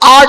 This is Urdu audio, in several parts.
8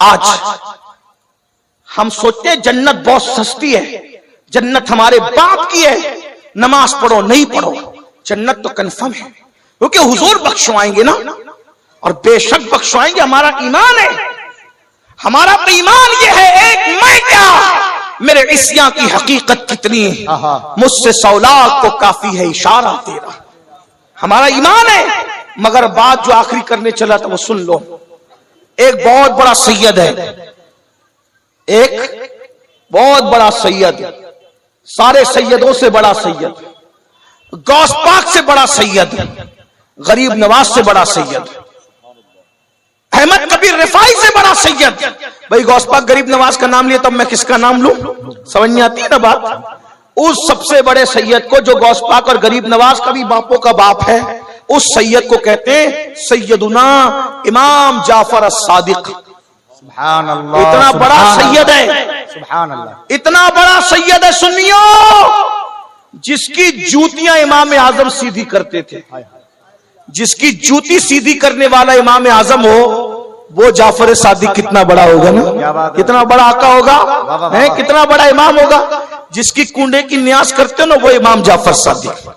آج ہم سوچتے ہیں جنت بہت سستی ہے، جنت ہمارے باپ کی ہے، نماز پڑھو نہیں پڑھو، جنت تو کنفرم ہے کیونکہ حضور بخشوائیں گے نا، اور بے شک بخشوائیں گے، ہمارا ایمان ہے، ہمارا تو ایمان یہ ہے، ایک میں کیا میرے عصیاں کی حقیقت کتنی ہے، مجھ سے 100 لاکھ کو کافی ہے اشارہ تیرا، ہمارا ایمان ہے۔ مگر بات جو آخری کرنے چلا تھا وہ سن لو، ایک بہت بڑا سید ہے، ایک بہت بڑا سید، سارے سیدوں سے بڑا سید، غوث پاک سے بڑا سید، غریب نواز سے بڑا سید، احمد کبیر رفاعی سے بڑا سید۔ بھائی غوث پاک غریب نواز کا نام لیا تب میں کس کا نام لوں؟ سمجھ نہیں آتی ہے نا بات؟ اس سب سے بڑے سید کو جو غوث پاک اور غریب نواز کا بھی باپوں کا باپ ہے، اس سید کو کہتے ہیں سیدنا امام جعفر الصادق۔ سبحان اللہ، اتنا بڑا سبحان سید ہے، اللہ، سبحان اللہ، اتنا بڑا سید ہے سنیو، جس کی جوتیاں امام اعظم سیدھی کرتے تھے، جس کی جوتی سیدھی کرنے والا امام اعظم ہو وہ جعفر صادق کتنا بڑا ہوگا نا، کتنا بڑا آقا ہوگا، کتنا بڑا امام ہوگا۔ جس کی کنڈے کی نیاز کرتے ہو نا وہ امام جعفر صادق،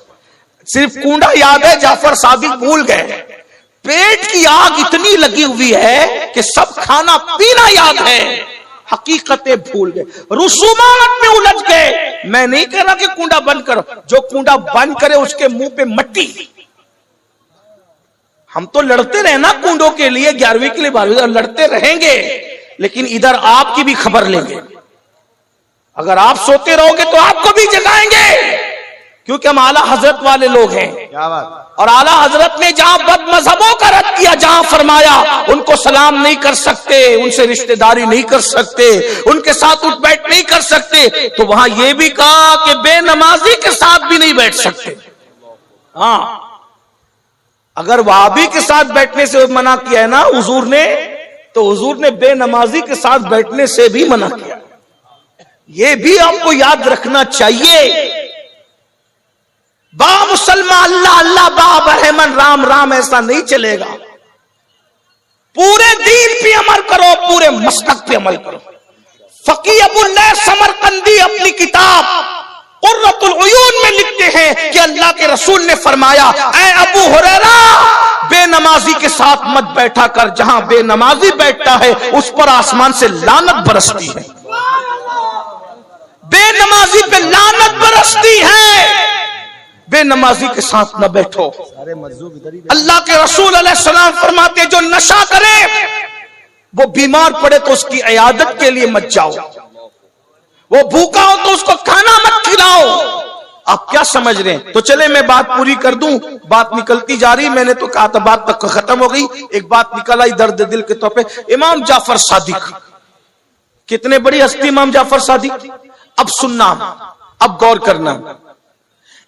صرف کنڈا یاد ہے، جعفر صادق بھول گئے، پیٹ کی آگ اتنی لگی ہوئی ہے کہ سب کھانا پینا یاد ہے، حقیقتیں بھول گئے، رسومات میں الجھ گئے۔ میں نہیں کہہ رہا کہ کنڈا بند کرو، جو کنڈا بند کرے اس کے منہ پہ مٹی۔ ہم تو لڑتے رہے نا کنڈوں کے لیے، 11ویں کے لیے 12ویں لڑتے رہیں گے، لیکن ادھر آپ کی بھی خبر لیں گے۔ اگر آپ سوتے رہو گے تو آپ کو بھی جگائیں گے، کیونکہ ہم اعلیٰ حضرت والے لوگ ہیں، اور اعلیٰ حضرت نے جہاں بد مذہبوں کا رد کیا، جہاں فرمایا ان کو سلام نہیں کر سکتے، ان سے رشتہ داری نہیں کر سکتے، ان کے ساتھ اٹھ بیٹھ نہیں کر سکتے، تو وہاں یہ بھی کہا کہ بے نمازی کے ساتھ بھی نہیں بیٹھ سکتے۔ ہاں، اگر وہابی کے ساتھ بیٹھنے سے منع کیا ہے نا حضور نے، تو حضور نے بے نمازی کے ساتھ بیٹھنے سے بھی منع کیا، یہ بھی آپ کو یاد رکھنا چاہیے۔ با مسلمان اللہ اللہ، با برہمن رام رام، ایسا نہیں چلے گا۔ پورے دین پہ عمل کرو، پورے مسلک پہ عمل کرو۔ فقی ابو اللہ سمرقندی اپنی کتاب قرۃ العیون میں لکھتے ہیں کہ اللہ کے رسول نے فرمایا، اے ابو ہریرہ، بے نمازی کے ساتھ مت بیٹھا کر، جہاں بے نمازی بیٹھتا ہے اس پر آسمان سے لعنت برستی ہے، بے نمازی پہ لعنت برستی ہے، بے نمازی کے ساتھ نہ بیٹھو۔ اللہ کے رسول علیہ السلام فرماتے جو نشہ کرے وہ بیمار پڑے تو اس کی عیادت کے لیے مت جاؤ، وہ بھوکا ہو تو اس کو کھانا مت کھلاؤ۔ آپ کیا سمجھ رہے ہیں؟ تو چلے میں بات پوری کر دوں، بات نکلتی جا رہی، میں نے تو کہا تھا بات تک ختم ہو گئی، ایک بات نکل آئی درد دل کے طور پہ۔ امام جعفر صادق کتنے بڑی ہستی، امام جعفر صادق۔ اب سننا، اب غور کرنا،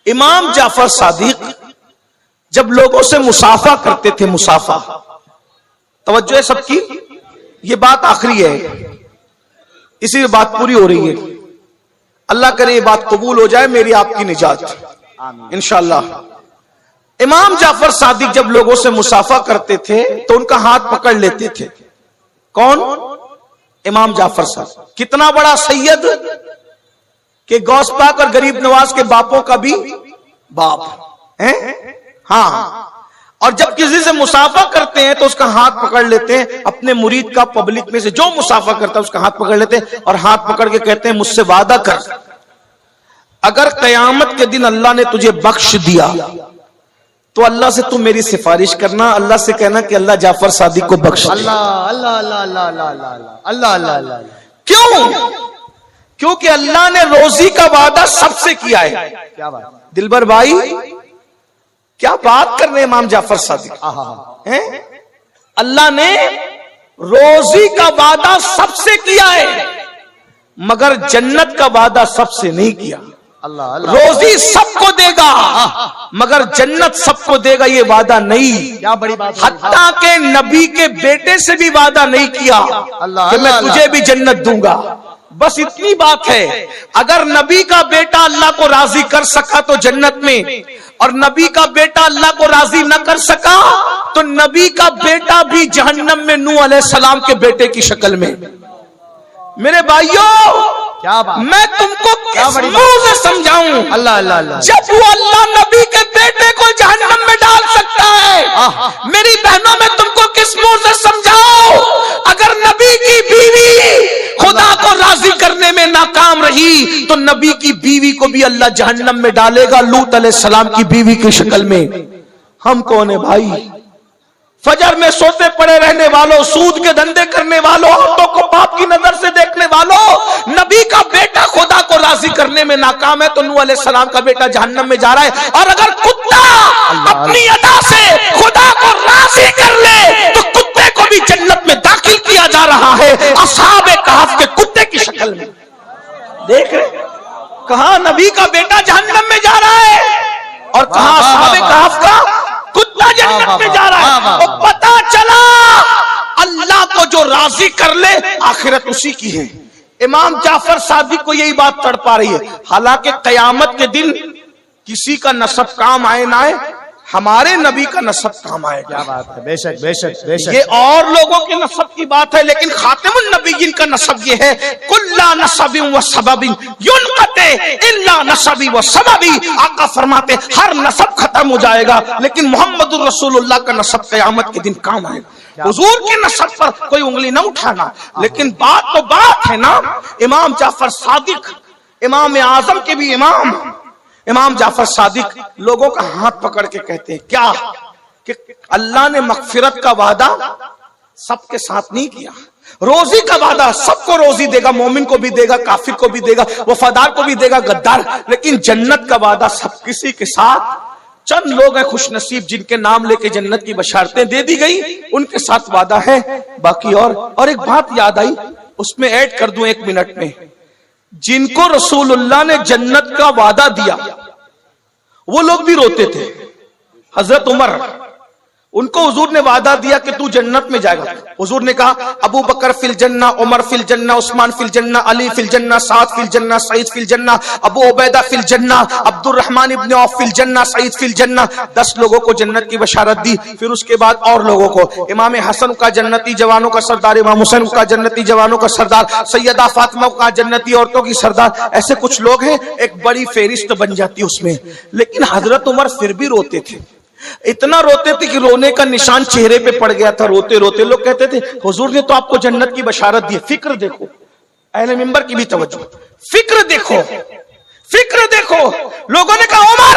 امام جعفر صادق جب لوگوں سے مصافحہ کرتے تھے، مصافحہ، توجہ ہے سب کی، یہ بات آخری ہے، اسی میں بات پوری ہو رہی ہے، اللہ کرے یہ بات قبول ہو جائے، میری آپ کی نجات انشاءاللہ۔ امام جعفر صادق جب لوگوں سے مصافحہ کرتے تھے تو ان کا ہاتھ پکڑ لیتے تھے۔ کون؟ امام جعفر صادق، کتنا بڑا سید کہ غوث پاک اور غریب نواز کے باپوں کا بھی باپ ہے۔ ہاں، اور جب کسی سے مصافحہ کرتے ہیں تو اس کا ہاتھ پکڑ لیتے ہیں، اپنے مرید کا پبلک میں سے جو مصافحہ کرتا ہے اس کا ہاتھ پکڑ لیتے ہیں، اور ہاتھ پکڑ کے کہتے ہیں مجھ سے وعدہ کر، اگر قیامت کے دن اللہ نے تجھے بخش دیا تو اللہ سے تو میری سفارش کرنا، اللہ سے کہنا کہ اللہ جعفر صادق کو بخش دے۔ اللہ اللہ اللہ اللہ اللہ اللہ اللہ اللہ۔ کیوں؟ کیونکہ اللہ نے روزی کا وعدہ سب سے کیا ہے۔ کیا بات، دلبر بھائی کیا بات کر رہے ہیں امام جعفر صادق، اللہ نے روزی کا وعدہ سب سے کیا ہے مگر جنت کا وعدہ سب سے نہیں کیا۔ روزی سب کو دے گا مگر جنت سب کو دے گا، یہ وعدہ نہیں۔ کیا بڑی بات، حتیٰ کہ نبی کے بیٹے سے بھی وعدہ نہیں کیا کہ میں تجھے بھی جنت دوں گا، بس اتنی بات ہے، اگر نبی کا بیٹا اللہ کو راضی کر سکا تو جنت میں، اور نبی کا بیٹا اللہ کو راضی نہ کر سکا تو نبی کا بیٹا بھی جہنم میں نوح علیہ السلام کے بیٹے کی شکل میں۔ میرے بھائیوں، کیا بات، میں تم کو کس منہ سے سمجھاؤں؟ اللہ اللہ اللہ، جب وہ اللہ نبی کے بیٹے کو جہنم میں ڈال سکتا ہے، میری بہنوں میں تم کو کس منہ سے سمجھاؤں؟ اگر نبی کی بیوی خدا کو راضی کرنے میں ناکام رہی تو نبی کی بیوی کو بھی اللہ جہنم میں ڈالے گا، لوط علیہ السلام کی بیوی کی شکل میں۔ ہم کون ہیں بھائی؟ فجر میں سوتے پڑے رہنے والوں، سود کے دھندے کرنے والوں، عورتوں کو باپ کی نظر سے دیکھنے والوں، نبی کا بیٹا خدا کو راضی کرنے میں ناکام ہے تو نوح علیہ السلام کا بیٹا جہنم میں جا رہا ہے۔ اور اگر کتا اپنی ادا سے خدا کو راضی کر لے تو کتے کو بھی جنت میں داخل کیا جا رہا ہے، اصحاب کہف کے کتے کی شکل میں۔ دیکھ رہے کہاں نبی کا بیٹا جہنم میں جا رہا ہے اور کہاں اصحاب کہف کا کتا جنت میں جا رہا ہے۔ اور پتا چلا اللہ کو جو راضی کر لے آخرت اسی کی ہے۔ امام جعفر صادق کو یہی بات تڑپا رہی ہے، حالانکہ قیامت کے دن کسی کا نسب کام آئے نہ آئے، ہمارے نبی کا نسب کام آئے گا۔ کیا بات ہے، بے شک بے شک بے شک، یہ اور لوگوں کے نسب کی بات ہے، لیکن خاتم النبیین کا نسب یہ ہے، کلا نسب و سبب ینقطع الا نسب و سبب۔ آقا فرماتے ہر نسب ختم ہو جائے گا لیکن محمد الرسول اللہ کا نسب قیامت کے دن کام آئے گا۔ حضور کے نسب پر کوئی انگلی نہ اٹھانا، لیکن بات تو بات ہے نا۔ امام جعفر صادق، امام اعظم کے بھی امام جعفر صادق لوگوں کا ہاتھ پکڑ کے کہتے ہیں کیا کہ اللہ نے مغفرت کا وعدہ سب کے ساتھ نہیں کیا، روزی کا وعدہ سب کو روزی دے گا، مومن کو بھی دے گا، کافر کو بھی دے گا، وفادار کو بھی دے گا، غدار، لیکن جنت کا وعدہ سب کسی کے ساتھ، چند لوگ ہیں خوش نصیب جن کے نام لے کے جنت کی بشارتیں دے دی گئی، ان کے ساتھ وعدہ ہے، باقی اور ایک بات یاد آئی، اس میں ایڈ کر دوں 1 منٹ میں، جن کو رسول اللہ نے جنت کا وعدہ دیا وہ لوگ بھی روتے تھے۔ حضرت عمر، ان کو حضور نے وعدہ دیا کہ تو جنت میں جائے گا، حضور نے کہا ابو بکر فی الجنہ، عمر فی الجنہ، عثمان فی الجنہ، علی فی الجنہ، سعد فی الجنہ، سعید فی الجنہ، ابو عبیدہ فی الجنہ، عبد الرحمن ابن عوف فی الجنہ، سعید فی الجنہ۔ 10 لوگوں کو جنت کی بشارت دی، پھر اس کے بعد اور لوگوں کو، امام حسن کا جنتی جوانوں کا سردار، امام حسین کا جنتی جوانوں کا سردار، سیدہ فاطمہ کا جنتی عورتوں کی سردار، ایسے کچھ لوگ ہیں، ایک بڑی فہرست بن جاتی اس میں۔ لیکن حضرت عمر پھر بھی روتے تھے، اتنا روتے تھے کہ رونے کا نشان چہرے پہ پڑ گیا تھا، روتے روتے لوگ کہتے تھے حضور نے تو آپ کو جنت کی بشارت دی۔ فکر دیکھو، اہل منبر کی بھی توجہ، فکر دیکھو، فکر دیکھو۔ لوگوں نے کہا عمر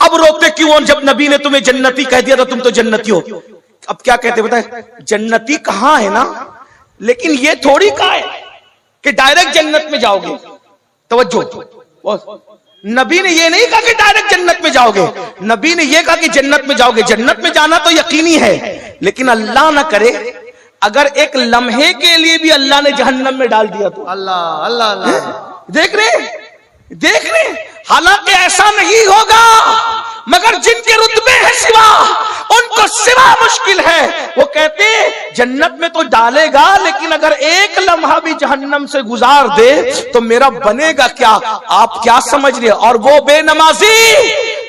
اب روتے کیوں جب نبی نے تمہیں جنتی کہہ دیا تو تم تو جنتی ہو۔ اب کیا کہتے بتائیں، جنتی کہاں ہے نا، لیکن یہ تھوڑی کہا ہے کہ ڈائریکٹ جنت میں جاؤ گے۔ توجہ، نبی نے یہ نہیں کہا کہ ڈائریکٹ جنت میں جاؤ گے، نبی نے یہ کہا کہ جنت میں جاؤ گے۔ جنت میں جانا تو یقینی ہے، لیکن اللہ نہ کرے اگر ایک لمحے کے لیے بھی اللہ نے جہنم میں ڈال دیا تو اللہ اللہ اللہ، دیکھ رہے حالانکہ ایسا نہیں ہوگا، مگر جن کے رتبے ہیں سوا، ان کو سوا مشکل ہے۔ وہ کہتے ہیں جنت میں تو ڈالے گا لیکن اگر ایک لمحہ بھی جہنم سے گزار دے تو میرا بنے گا کیا؟ آپ کیا سمجھ رہے؟ اور وہ بے نمازی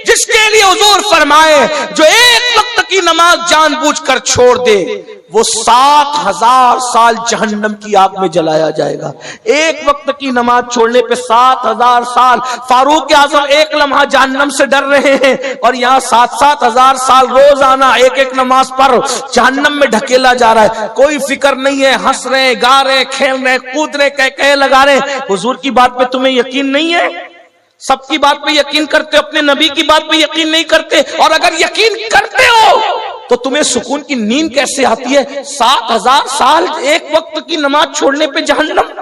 جس کے لیے حضور فرمائے جو ایک وقت کی نماز جان بوجھ کر چھوڑ دے وہ 7000 سال جہنم کی آگ میں جلایا جائے گا۔ ایک وقت کی نماز چھوڑنے پہ 7000 سال۔ فاروق اعظم ایک لمحہ جہنم سے ڈر رہے ہیں اور یہاں 7,000 سال روزانہ ایک ایک نماز پر جہنم میں ڈھکیلا جا رہا ہے۔ کوئی فکر نہیں ہے، ہنس رہے، گا رہے، کھیل رہے، کود رہے، کہے لگا رہے۔ حضور کی بات پہ تمہیں یقین نہیں ہے؟ سب کی بات پہ یقین کرتے، اپنے نبی کی بات پہ یقین نہیں کرتے، اور اگر یقین کرتے ہو تو تمہیں سکون کی نیند کیسے آتی ہے؟ 7000 سال ایک وقت کی نماز چھوڑنے پہ جہنم۔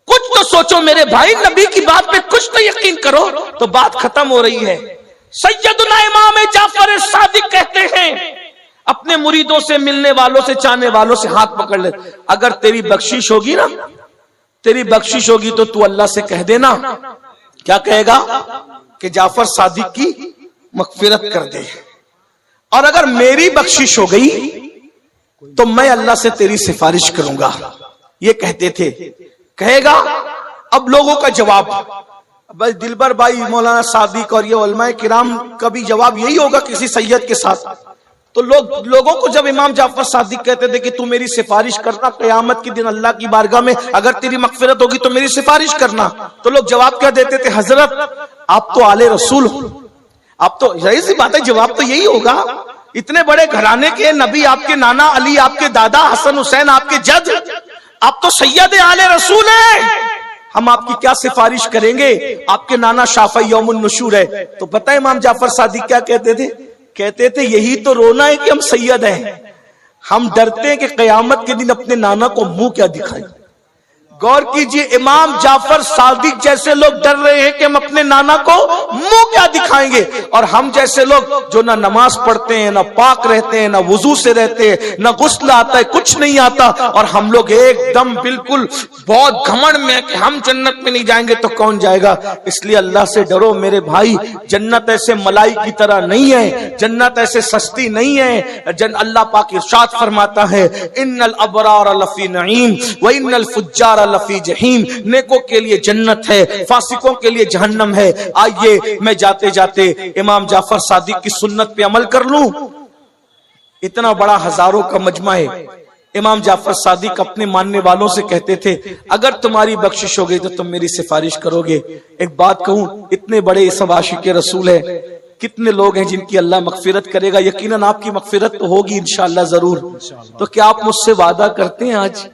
کچھ تو سوچو میرے بھائی، نبی کی بات پہ کچھ تو یقین کرو تو بات ختم ہو رہی ہے۔ سیدنا امام جعفر صادق کہتے ہیں اپنے مریدوں سے، ملنے والوں سے، چاہنے والوں سے ہاتھ پکڑ لے، اگر تیری بخشش ہوگی نا، تیری بخشش ہوگی تو تو اللہ سے کہہ دینا، کیا کہے گا کہ جعفر صادق کی مغفرت کر دے، اور اگر میری بخشش ہو گئی تو میں اللہ سے تیری سفارش کروں گا۔ یہ کہتے تھے کہے گا. اب لوگوں کا جواب، بس دلبر بھائی مولانا صادق اور یہ علماء کرام کا بھی جواب یہی ہوگا کسی سید کے ساتھ. تو لوگوں کو جب امام جعفر صادق کہتے تھے کہ تو میری سفارش کرنا قیامت کے دن اللہ کی بارگاہ میں، اگر تیری مغفرت ہوگی تو میری سفارش کرنا، تو لوگ جواب کیا دیتے تھے؟ حضرت آپ تو آل رسول ہو. آپ تو ظاہر سی بات ہے جواب تو یہی ہوگا، اتنے بڑے گھرانے کے نبی، آپ کے نانا علی، آپ کے دادا حسن حسین، آپ کے جد، آپ تو سید آل رسول ہیں، ہم آپ کی کیا سفارش کریں گے؟ آپ کے نانا شافعی یوم النشور ہے. تو پتہ ہے امام جعفر صادق کیا کہتے تھے؟ کہتے تھے یہی تو رونا ہے کہ ہم سید ہیں، ہم ڈرتے ہیں کہ قیامت کے دن اپنے نانا کو منہ کیا دکھائیں. غور کیجئے، امام جعفر صادق جیسے لوگ ڈر رہے ہیں کہ ہم اپنے نانا کو منہ کیا دکھائیں گے، اور ہم جیسے لوگ جو نہ نماز پڑھتے ہیں، نہ پاک رہتے ہیں، نہ وضو سے رہتے ہیں، نہ غسل آتا ہے، کچھ نہیں آتا، اور ہم لوگ ایک دم بالکل بہت گھمنڈ میں کہ ہم جنت میں نہیں جائیں گے تو کون جائے گا. اس لیے اللہ سے ڈرو میرے بھائی، جنت ایسے ملائی کی طرح نہیں ہے، جنت ایسے سستی نہیں ہے. اللہ پاک ارشاد فرماتا ہے ان الابرار لفی نعیم وان الفجار لفی جہیم. نیکوں کے لیے جنت ہے، فاسقوں کے لیے جہنم ہے. آئیے میں جاتے جاتے امام جعفر صادق کی سنت پہ عمل کر لوں. اتنا بڑا ہزاروں کا مجمع ہے. امام جعفر صادق اپنے ماننے والوں سے کہتے تھے اگر تمہاری بخشش ہو گئی تو تم میری سفارش کرو گے. ایک بات کہوں، اتنے بڑے سب عاشق رسول ہیں، کتنے لوگ ہیں جن کی اللہ مغفرت کرے گا؟ یقیناً آپ کی مغفرت تو ہوگی انشاءاللہ ضرور. تو کیا آپ مجھ سے وعدہ کرتے ہیں آج